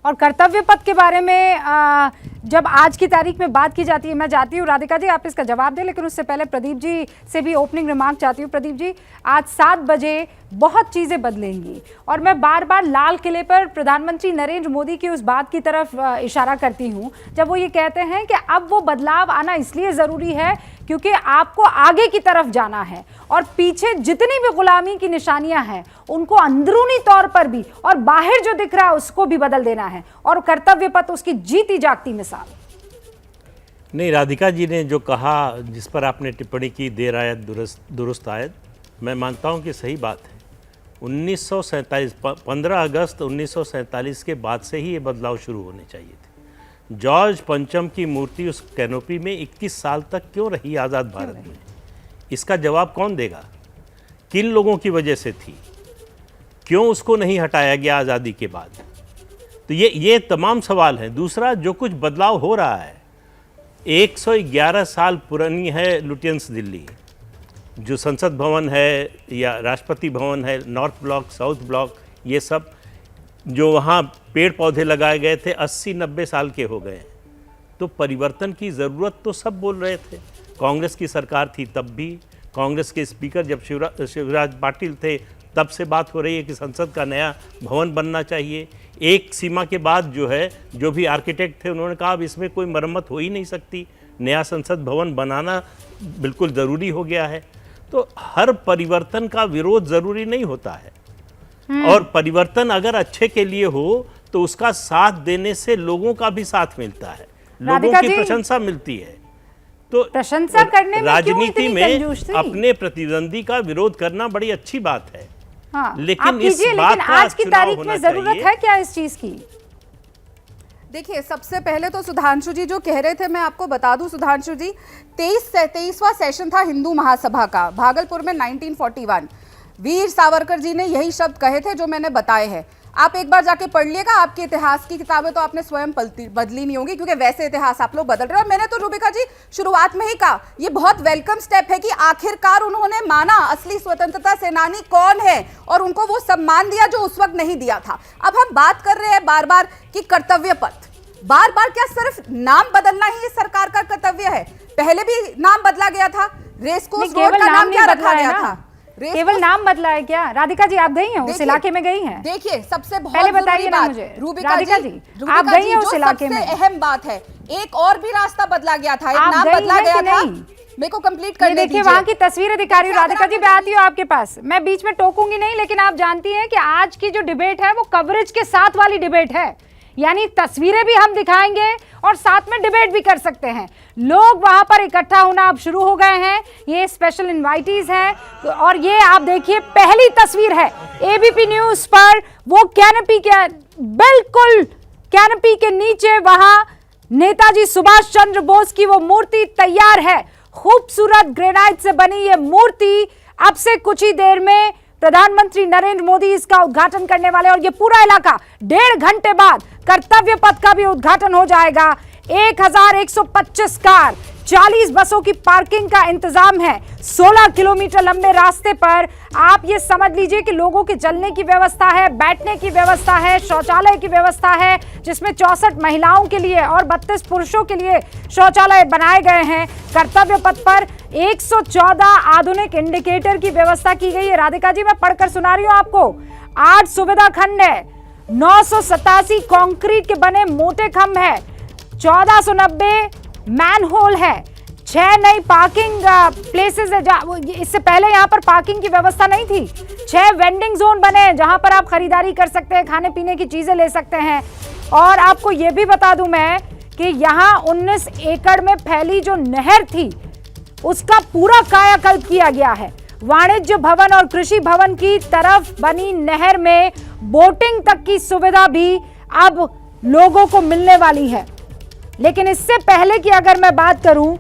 और कर्तव्य पथ के बारे में जब आज की तारीख में बात की जाती है, मैं चाहती हूँ राधिका जी आप इसका जवाब दें, लेकिन उससे पहले प्रदीप जी से भी ओपनिंग रिमार्क चाहती हूँ। प्रदीप जी, आज 7 बजे बहुत चीज़ें बदलेंगी और मैं बार बार लाल किले पर प्रधानमंत्री नरेंद्र मोदी की उस बात की तरफ इशारा करती हूँ जब वो ये कहते हैं कि अब वो बदलाव आना इसलिए ज़रूरी है क्योंकि आपको आगे की तरफ जाना है और पीछे जितनी भी गुलामी की निशानियां हैं उनको अंदरूनी तौर पर भी और बाहर जो दिख रहा है उसको भी बदल देना है, और कर्तव्य पथ उसकी जीती जागती मिसाल। नहीं, राधिका जी ने जो कहा, जिस पर आपने टिप्पणी की, देर आयत दुरुस्त आयत, मैं मानता हूं कि सही बात है। 1947 15 अगस्त 1947 के बाद से ही ये बदलाव शुरू होने चाहिए थे। जॉर्ज पंचम की मूर्ति उस कैनोपी में 21 साल तक क्यों रही आज़ाद भारत में? इसका जवाब कौन देगा? किन लोगों की वजह से थी? क्यों उसको नहीं हटाया गया आज़ादी के बाद? तो ये तमाम सवाल हैं। दूसरा, जो कुछ बदलाव हो रहा है, 111 साल पुरानी है लुटियंस दिल्ली, जो संसद भवन है या राष्ट्रपति भवन है, नॉर्थ ब्लॉक, साउथ ब्लॉक, ये सब जो वहाँ पेड़ पौधे लगाए गए थे 80-90 साल के हो गए। तो परिवर्तन की ज़रूरत तो सब बोल रहे थे। कांग्रेस की सरकार थी तब भी, कांग्रेस के स्पीकर जब शिवराज पाटिल थे तब से बात हो रही है कि संसद का नया भवन बनना चाहिए। एक सीमा के बाद जो है, जो भी आर्किटेक्ट थे उन्होंने कहा अब इसमें कोई मरम्मत हो ही नहीं सकती, नया संसद भवन बनाना बिल्कुल ज़रूरी हो गया है। तो हर परिवर्तन का विरोध ज़रूरी नहीं होता है, और परिवर्तन अगर अच्छे के लिए हो तो उसका साथ देने से लोगों का भी साथ मिलता है, लोगों की प्रशंसा मिलती है। तो प्रशंसा करने में राजनीति में अपने प्रतिद्वंदी का विरोध करना बड़ी अच्छी बात है। हाँ, लेकिन इस बात का आज की तारीख में जरूरत है क्या इस चीज की? देखिए, सबसे पहले तो सुधांशु जी जो कह रहे थे, मैं आपको बता दूं सुधांशु जी, 23वां सेशन था हिंदू महासभा का भागलपुर में 1941। वीर सावरकर जी ने यही शब्द कहे थे जो मैंने बताए हैं। आप एक बार जाके पढ़ लिएगा, आपकी इतिहास की किताबें तो आपने स्वयं बदली नहीं होगी, क्योंकि वैसे इतिहास आप लोग बदल रहे हैं। और मैंने तो रूबिका जी शुरुआत में ही कहा, ये बहुत वेलकम स्टेप है कि आखिरकार उन्होंने माना असली स्वतंत्रता सेनानी कौन है और उनको वो सम्मान दिया जो उस वक्त नहीं दिया था। अब हम बात कर रहे हैं बार बार कि कर्तव्य पथ, बार बार क्या सिर्फ नाम बदलना ही इस सरकार का कर्तव्य है? पहले भी नाम बदला गया था, रेसकोर्स रोड का नाम क्या रखा गया था? केवल नाम बदला है क्या? राधिका जी आप गई हैं उस इलाके में? गई हैं? देखिए, सबसे बहुत पहले बताइए ना मुझे राधिका जी, आप गई हैं उस इलाके में? अहम बात है, एक और भी रास्ता बदला गया था, एक नाम बदला गया था। मेरे को कंप्लीट करने दीजिए। देखिए वहां की तस्वीरें दिखा रही हूँ राधिका जी, मैं आती हूँ आपके पास, मैं बीच में टोकूंगी नहीं, लेकिन आप जानती हैं कि आज की जो डिबेट है वो कवरेज के साथ वाली डिबेट है, यानी तस्वीरें भी हम दिखाएंगे और साथ में डिबेट भी कर सकते हैं। लोग वहां पर इकट्ठा होना अब शुरू हो गए हैं, ये स्पेशल इनवाइटीज हैं। और ये आप देखिए पहली तस्वीर है एबीपी न्यूज पर, वो कैनोपी के बिल्कुल कैनोपी के नीचे वहां नेताजी सुभाष चंद्र बोस की वो मूर्ति तैयार है। खूबसूरत ग्रेनाइट से बनी ये मूर्ति अब से कुछ ही देर में प्रधानमंत्री नरेंद्र मोदी इसका उद्घाटन करने वाले, और ये पूरा इलाका 1.5 घंटे बाद कर्तव्य पथ का भी उद्घाटन हो जाएगा। 1125 कार, 40 बसों की पार्किंग का इंतजाम है। 16 किलोमीटर लंबे रास्ते पर आप ये समझ लीजिए कि लोगों के चलने की व्यवस्था है, बैठने की व्यवस्था है, शौचालय की व्यवस्था है, जिसमें 64 महिलाओं के लिए और 32 पुरुषों के लिए शौचालय बनाए गए हैं। कर्तव्य पथ पर 114 आधुनिक इंडिकेटर की व्यवस्था की गई है। राधिका जी मैं पढ़कर सुना रही हूं आपको। 8 सुविधा खंड है, 987 कंक्रीट के बने मोटे खंभ है, 1490 मैनहोल है, 6 नई पार्किंग प्लेसेस है। इससे पहले यहाँ पर पार्किंग की व्यवस्था नहीं थी। 6 वेंडिंग जोन बने हैं जहां पर आप खरीदारी कर सकते हैं, खाने पीने की चीजें ले सकते हैं। और आपको यह भी बता दूं मैं कि यहाँ 19 एकड़ में फैली जो नहर थी उसका पूरा कायाकल्प किया गया है। वाणिज्य भवन और कृषि भवन की तरफ बनी नहर में बोटिंग तक की सुविधा भी अब लोगों को मिलने वाली है। लेकिन इससे पहले की अगर मैं बात करूं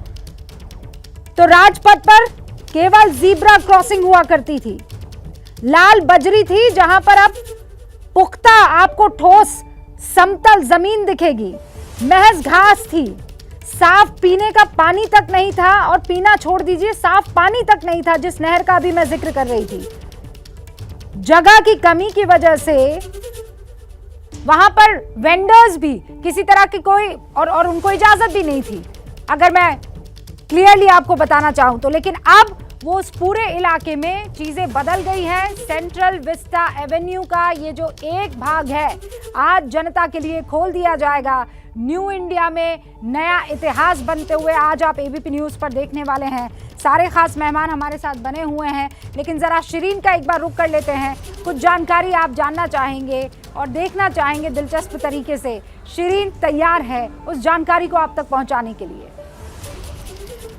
तो राजपथ पर केवल जीब्रा क्रॉसिंग हुआ करती थी, लाल बजरी थी जहां पर अब पुख्ता आपको ठोस समतल जमीन दिखेगी, महज घास थी, साफ पीने का पानी तक नहीं था, और पीना छोड़ दीजिए साफ पानी तक नहीं था जिस नहर का भी मैं जिक्र कर रही थी। जगह की कमी की वजह से वहां पर वेंडर्स भी किसी तरह की कोई और उनको इजाजत भी नहीं थी, अगर मैं क्लियरली आपको बताना चाहूं तो। लेकिन अब वो उस पूरे इलाके में चीजें बदल गई हैं। सेंट्रल विस्टा एवेन्यू का ये जो एक भाग है आज जनता के लिए खोल दिया जाएगा। न्यू इंडिया में नया इतिहास बनते हुए आज आप एबीपी न्यूज़ पर देखने वाले हैं। सारे खास मेहमान हमारे साथ बने हुए हैं, लेकिन ज़रा शिरीन का एक बार रुख कर लेते हैं। कुछ जानकारी आप जानना चाहेंगे और देखना चाहेंगे दिलचस्प तरीके से। शिरीन तैयार है उस जानकारी को आप तक पहुंचाने के लिए।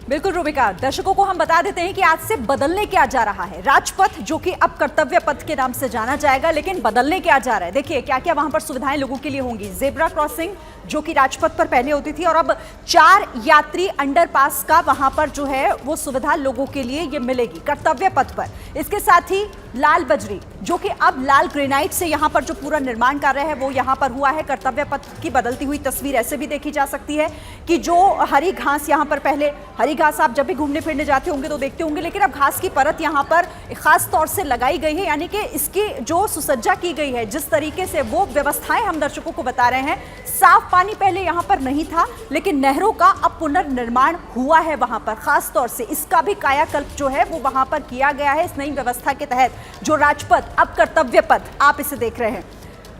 बिल्कुल रूबिका, दर्शकों को हम बता देते हैं कि आज से बदलने क्या जा रहा है। राजपथ जो कि अब कर्तव्य पथ के नाम से जाना जाएगा, लेकिन बदलने क्या जा रहा है, देखिए क्या क्या वहां पर सुविधाएं लोगों के लिए होंगी। जेब्रा क्रॉसिंग जो कि राजपथ पर पहले होती थी और अब 4 यात्री अंडरपास का वहां पर जो है वो सुविधा लोगों के लिए ये मिलेगी कर्तव्य पथ पर। इसके साथ ही लाल बजरी जो कि अब लाल ग्रेनाइट से यहाँ पर जो पूरा निर्माण कार्य है वो यहाँ पर हुआ है। कर्तव्य पथ की बदलती हुई तस्वीर ऐसे भी देखी जा सकती है कि जो हरी घास यहाँ पर, पहले हरी घास आप जब भी घूमने फिरने जाते होंगे तो देखते होंगे, लेकिन अब घास की परत यहाँ पर खास तौर से लगाई गई है, यानी कि इसकी जो सुसज्जा की गई है, जिस तरीके से वो व्यवस्थाएं हम दर्शकों को बता रहे हैं। साफ पानी पहले यहाँ पर नहीं था, लेकिन नहरों का अब पुनर्निर्माण हुआ है वहां पर। खास तौर से इसका भी कायाकल्प जो है वो वहां पर किया गया है इस नई व्यवस्था के तहत। जो राजपथ अब कर्तव्य पथ आप इसे देख रहे हैं।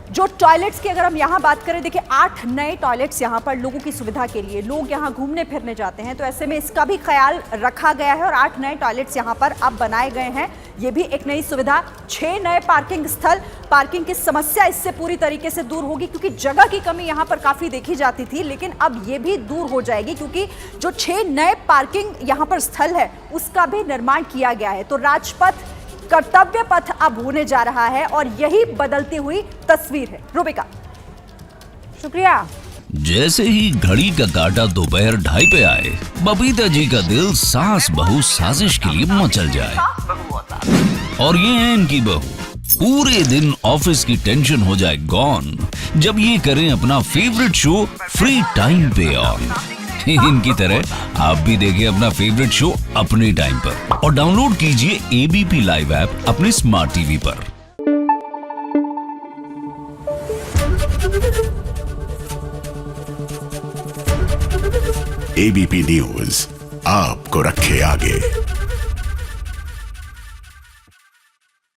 जो टॉयलेट्स की अगर हम यहाँ बात करें, देखिए 8 नए टॉयलेट्स यहाँ पर लोगों की सुविधा के लिए, लोग यहाँ घूमने फिरने जाते हैं तो ऐसे में इसका भी ख्याल रखा गया है और 8 नए टॉयलेट्स यहाँ पर अब बनाए गए हैं। ये भी एक नई सुविधा। 6 नए पार्किंग स्थल, पार्किंग की समस्या इससे पूरी तरीके से दूर होगी क्योंकि जगह की कमी यहाँ पर काफी देखी जाती थी, लेकिन अब ये भी दूर हो जाएगी क्योंकि जो 6 नए पार्किंग यहाँ पर स्थल है उसका भी निर्माण किया गया है। तो राजपथ कर्तव्य पथ अब होने जा रहा है और यही बदलती हुई तस्वीर है। रूबिका, शुक्रिया। जैसे ही घड़ी का काटा दोपहर 2:30 पे आए, बबीता जी का दिल सास बहू साजिश के लिए मचल जाए। और ये है इनकी बहू, पूरे दिन ऑफिस की टेंशन हो जाए गॉन जब ये करें अपना फेवरेट शो फ्री टाइम पे ऑन। इनकी तरह आप भी देखिए अपना फेवरेट शो अपने टाइम पर और डाउनलोड कीजिए एबीपी लाइव ऐप अपने स्मार्ट टीवी पर। एबीपी न्यूज आपको रखे आगे।